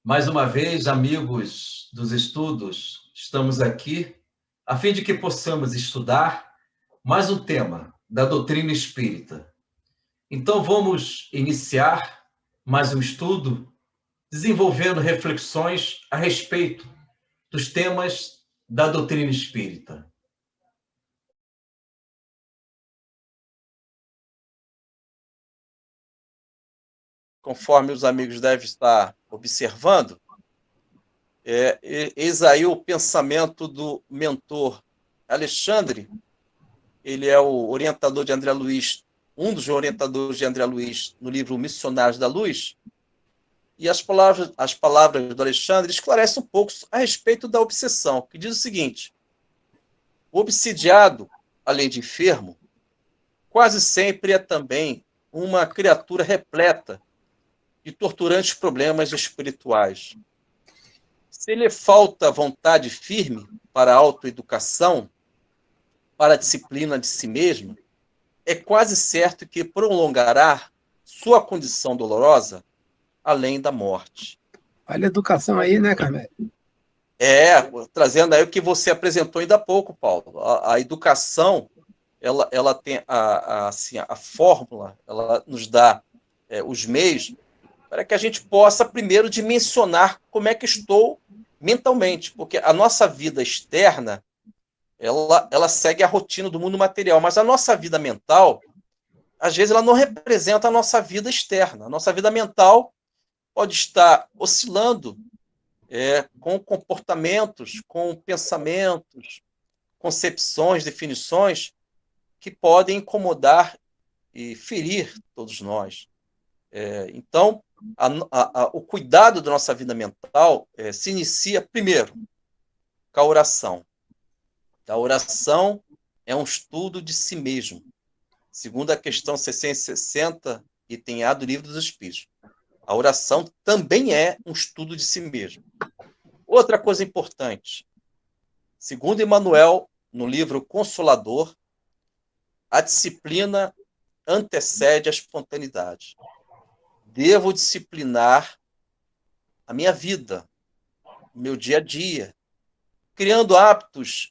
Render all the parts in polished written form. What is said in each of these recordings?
Mais uma vez, amigos dos estudos, estamos aqui a fim de que possamos estudar mais um tema da doutrina espírita. Então, vamos iniciar mais um estudo desenvolvendo reflexões a respeito dos temas da doutrina espírita. Conforme os amigos devem estar observando, eis aí o pensamento do mentor Alexandre. Ele é o orientador de André Luiz, um dos orientadores de André Luiz no livro Missionários da Luz. E as palavras do Alexandre esclarecem um pouco a respeito da obsessão, que diz o seguinte: o obsidiado, além de enfermo, quase sempre é também uma criatura repleta de torturantes problemas espirituais. Se lhe falta vontade firme para a autoeducação, para a disciplina de si mesmo, é quase certo que prolongará sua condição dolorosa além da morte. Olha a educação aí, né, Carmelo? Trazendo aí o que você apresentou ainda há pouco, Paulo. A educação, ela tem a fórmula, ela nos dá os meios para que a gente possa primeiro dimensionar como é que estou mentalmente, porque a nossa vida externa, ela segue a rotina do mundo material, mas a nossa vida mental, às vezes, ela não representa a nossa vida externa. A nossa vida mental pode estar oscilando com comportamentos, com pensamentos, concepções, definições que podem incomodar e ferir todos nós. Então, o cuidado da nossa vida mental se inicia primeiro com a oração. A oração é um estudo de si mesmo, segundo a questão 660, item A do Livro dos Espíritos. A oração também é um estudo de si mesmo. Outra coisa importante, segundo Emmanuel, no livro Consolador, a disciplina antecede a espontaneidade. Devo disciplinar a minha vida, o meu dia a dia, criando hábitos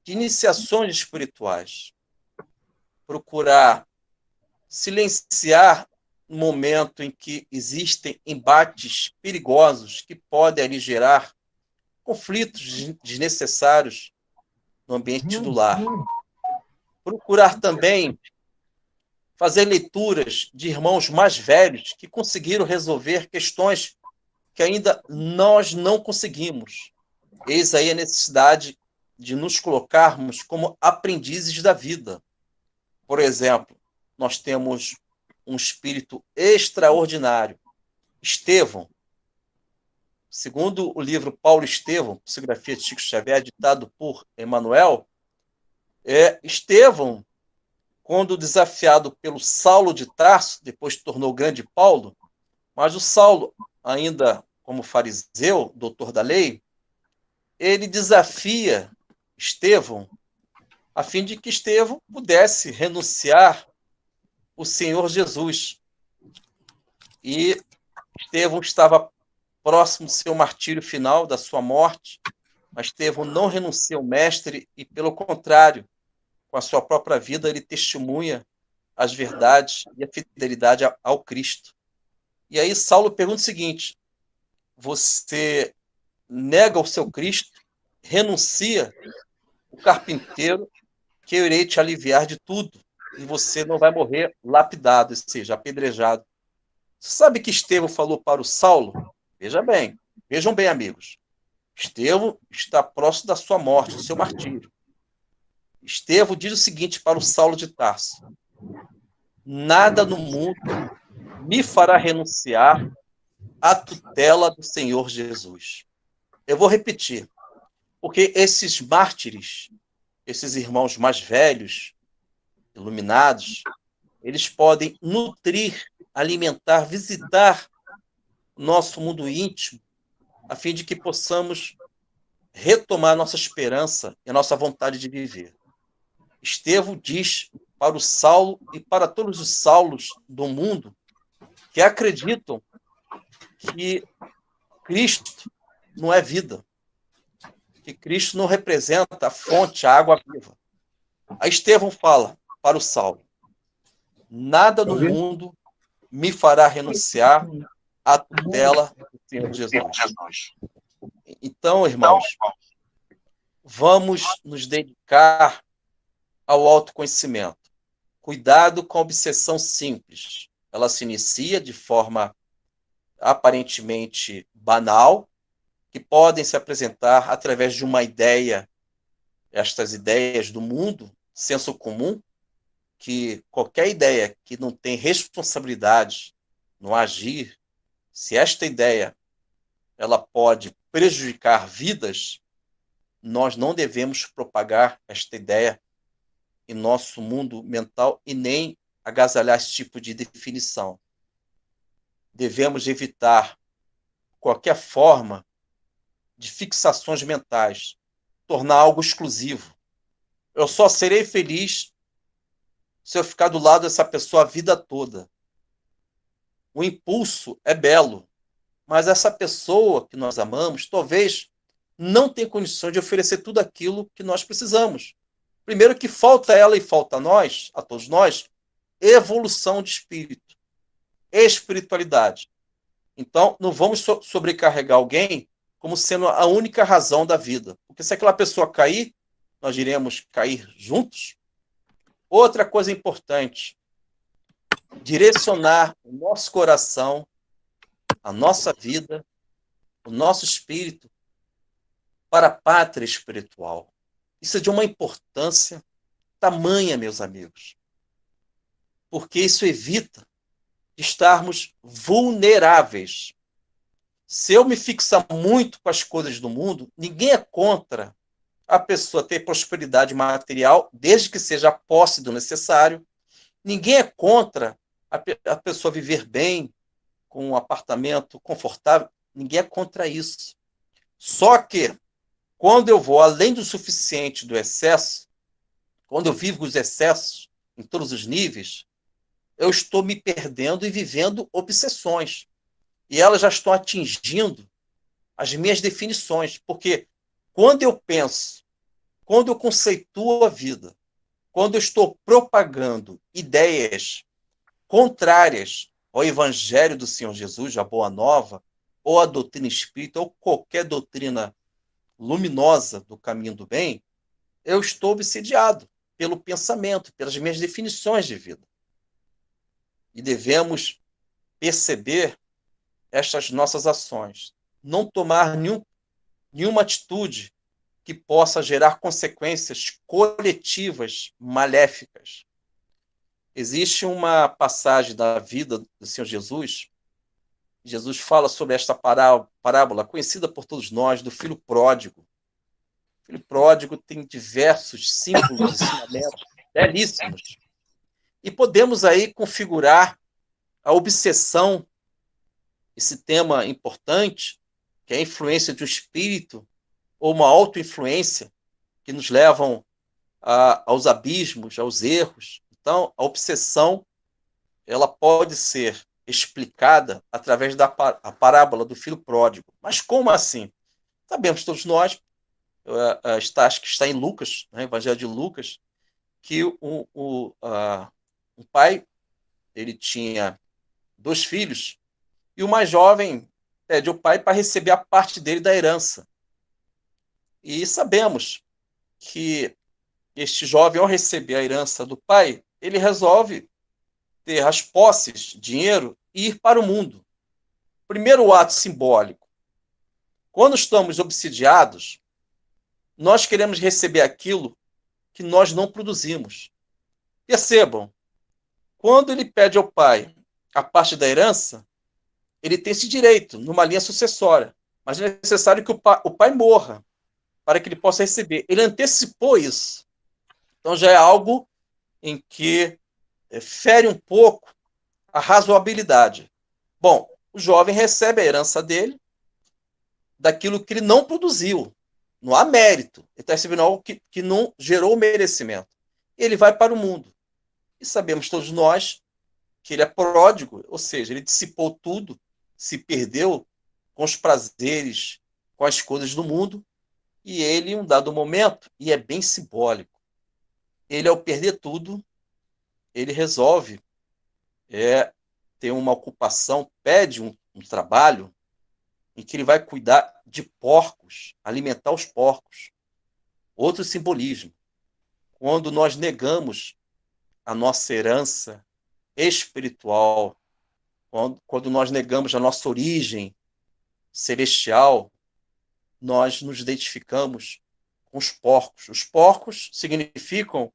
de iniciações espirituais. Procurar silenciar no momento em que existem embates perigosos que podem ali gerar conflitos desnecessários no ambiente do lar. Procurar também fazer leituras de irmãos mais velhos que conseguiram resolver questões que ainda nós não conseguimos. Eis aí a necessidade de nos colocarmos como aprendizes da vida. Por exemplo, nós temos um espírito extraordinário, Estevão. Segundo o livro Paulo Estevão, Psicografia de Chico Xavier, ditado por Emmanuel, Estevão, quando desafiado pelo Saulo de Tarso, depois se tornou grande Paulo, mas o Saulo, ainda como fariseu, doutor da lei, ele desafia Estevão a fim de que Estevão pudesse renunciar o Senhor Jesus. E Estevão estava próximo do seu martírio final, da sua morte, mas Estevão não renuncia ao mestre e, pelo contrário, com a sua própria vida, ele testemunha as verdades e a fidelidade ao Cristo. E aí Saulo pergunta o seguinte: você nega o seu Cristo, renuncia o carpinteiro, que eu irei te aliviar de tudo, e você não vai morrer lapidado, ou seja, apedrejado. Você sabe que Estevão falou para o Saulo? Vejam bem, amigos. Estevão está próximo da sua morte, do seu martírio. Estevão diz o seguinte para o Saulo de Tarso: nada no mundo me fará renunciar à tutela do Senhor Jesus. Eu vou repetir, porque esses mártires, esses irmãos mais velhos, iluminados, eles podem nutrir, alimentar, visitar o nosso mundo íntimo, a fim de que possamos retomar nossa esperança e a nossa vontade de viver. Estevão diz para o Saulo e para todos os Saulos do mundo que acreditam que Cristo não é vida, que Cristo não representa a fonte, a água viva. Aí Estevão fala para o Saulo: nada no mundo me fará renunciar à tutela do Senhor Jesus. Então, irmãos, vamos nos dedicar ao autoconhecimento. Cuidado com a obsessão simples. Ela se inicia de forma aparentemente banal, que podem se apresentar através de uma ideia, estas ideias do mundo, senso comum, que qualquer ideia que não tem responsabilidade no agir, se esta ideia ela pode prejudicar vidas, nós não devemos propagar esta ideia em nosso mundo mental e nem agasalhar esse tipo de definição. Devemos evitar qualquer forma de fixações mentais, tornar algo exclusivo. Eu só serei feliz se eu ficar do lado dessa pessoa a vida toda. O impulso é belo, mas essa pessoa que nós amamos, talvez não tenha condições de oferecer tudo aquilo que nós precisamos. Primeiro que falta a ela e falta a nós, a todos nós, evolução de espírito, espiritualidade. Então, não vamos sobrecarregar alguém como sendo a única razão da vida. Porque se aquela pessoa cair, nós iremos cair juntos. Outra coisa importante, direcionar o nosso coração, a nossa vida, o nosso espírito para a pátria espiritual. Isso é de uma importância tamanha, meus amigos, porque isso evita estarmos vulneráveis. Se eu me fixar muito com as coisas do mundo, ninguém é contra a pessoa ter prosperidade material, desde que seja a posse do necessário. Ninguém é contra a pessoa viver bem, com um apartamento confortável. Ninguém é contra isso. Só que, quando eu vou além do suficiente do excesso, quando eu vivo os excessos em todos os níveis, eu estou me perdendo e vivendo obsessões. E elas já estão atingindo as minhas definições. Porque quando eu penso, quando eu conceituo a vida, quando eu estou propagando ideias contrárias ao Evangelho do Senhor Jesus, a Boa Nova, ou a doutrina espírita, ou qualquer doutrina luminosa do caminho do bem, eu estou obsediado pelo pensamento, pelas minhas definições de vida. E devemos perceber estas nossas ações. Não tomar nenhuma atitude que possa gerar consequências coletivas maléficas. Existe uma passagem da vida do Senhor Jesus. Jesus fala sobre esta parábola conhecida por todos nós, do filho pródigo. O filho pródigo tem diversos símbolos, ensinamentos belíssimos. E podemos aí configurar a obsessão, esse tema importante, que é a influência de um espírito ou uma auto-influência que nos levam aos abismos, aos erros. Então, a obsessão ela pode ser explicada através da parábola do filho pródigo. Mas como assim? Sabemos todos nós, acho que está em Lucas, né, Evangelho de Lucas, que um pai ele tinha 2 filhos e o mais jovem pede ao pai para receber a parte dele da herança. E sabemos que este jovem, ao receber a herança do pai, ele resolve ter as posses, dinheiro, e ir para o mundo. Primeiro ato simbólico. Quando estamos obsidiados, nós queremos receber aquilo que nós não produzimos. Percebam, quando ele pede ao pai a parte da herança, ele tem esse direito numa linha sucessória, mas é necessário que o pai morra para que ele possa receber. Ele antecipou isso. Então já é algo em que fere um pouco a razoabilidade. Bom, o jovem recebe a herança dele daquilo que ele não produziu. Não há mérito. Ele está recebendo algo que não gerou merecimento. Ele vai para o mundo. E sabemos todos nós que ele é pródigo, ou seja, ele dissipou tudo, se perdeu com os prazeres, com as coisas do mundo, e ele, em um dado momento, e é bem simbólico, ele, ao perder tudo, ele resolve ter uma ocupação, pede um trabalho em que ele vai cuidar de porcos, alimentar os porcos. Outro simbolismo. Quando nós negamos a nossa herança espiritual, quando nós negamos a nossa origem celestial, nós nos identificamos com os porcos. Os porcos significam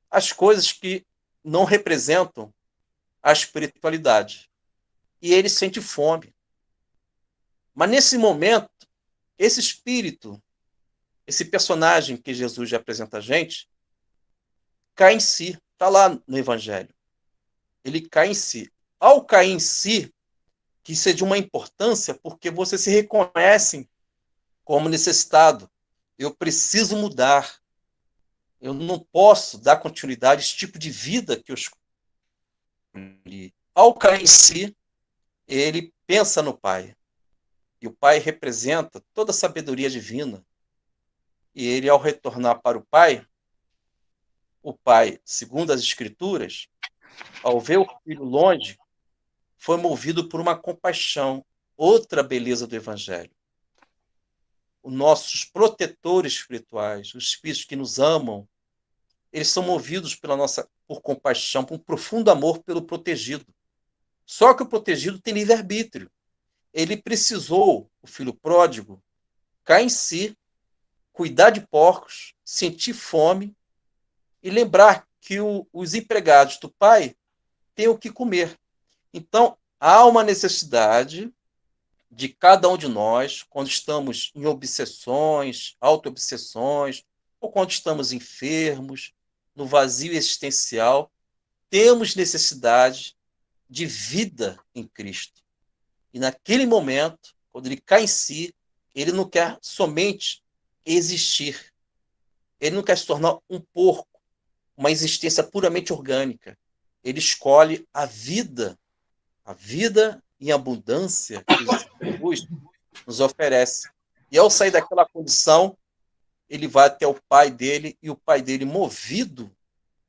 as coisas que não representam a espiritualidade. E ele sente fome. Mas nesse momento, esse espírito, esse personagem que Jesus já apresenta a gente, cai em si. Está lá no Evangelho. Ele cai em si. Ao cair em si, que isso é de uma importância, porque você se reconhece como necessitado. Eu preciso mudar. Eu não posso dar continuidade a esse tipo de vida que eu escolhi. Ao cair em si, ele pensa no Pai. E o Pai representa toda a sabedoria divina. E ele, ao retornar para o Pai, segundo as Escrituras, ao ver o filho longe, foi movido por uma compaixão, outra beleza do Evangelho. Os nossos protetores espirituais, os espíritos que nos amam, eles são movidos por compaixão, por um profundo amor pelo protegido. Só que o protegido tem livre-arbítrio. Ele precisou, o filho pródigo, cair em si, cuidar de porcos, sentir fome e lembrar que os empregados do pai têm o que comer. Então, há uma necessidade de cada um de nós, quando estamos em obsessões, auto-obsessões, ou quando estamos enfermos, no vazio existencial, temos necessidade de vida em Cristo. E naquele momento, quando ele cai em si, ele não quer somente existir. Ele não quer se tornar um porco, uma existência puramente orgânica. Ele escolhe a vida em abundância que Jesus nos oferece. E ao sair daquela condição, ele vai até o pai dele, e o pai dele, movido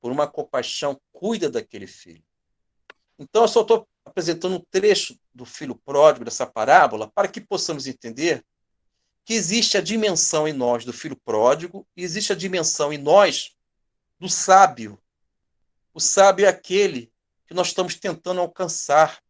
por uma compaixão, cuida daquele filho. Então, eu só estou apresentando um trecho do filho pródigo, dessa parábola, para que possamos entender que existe a dimensão em nós do filho pródigo e existe a dimensão em nós do sábio. O sábio é aquele que nós estamos tentando alcançar.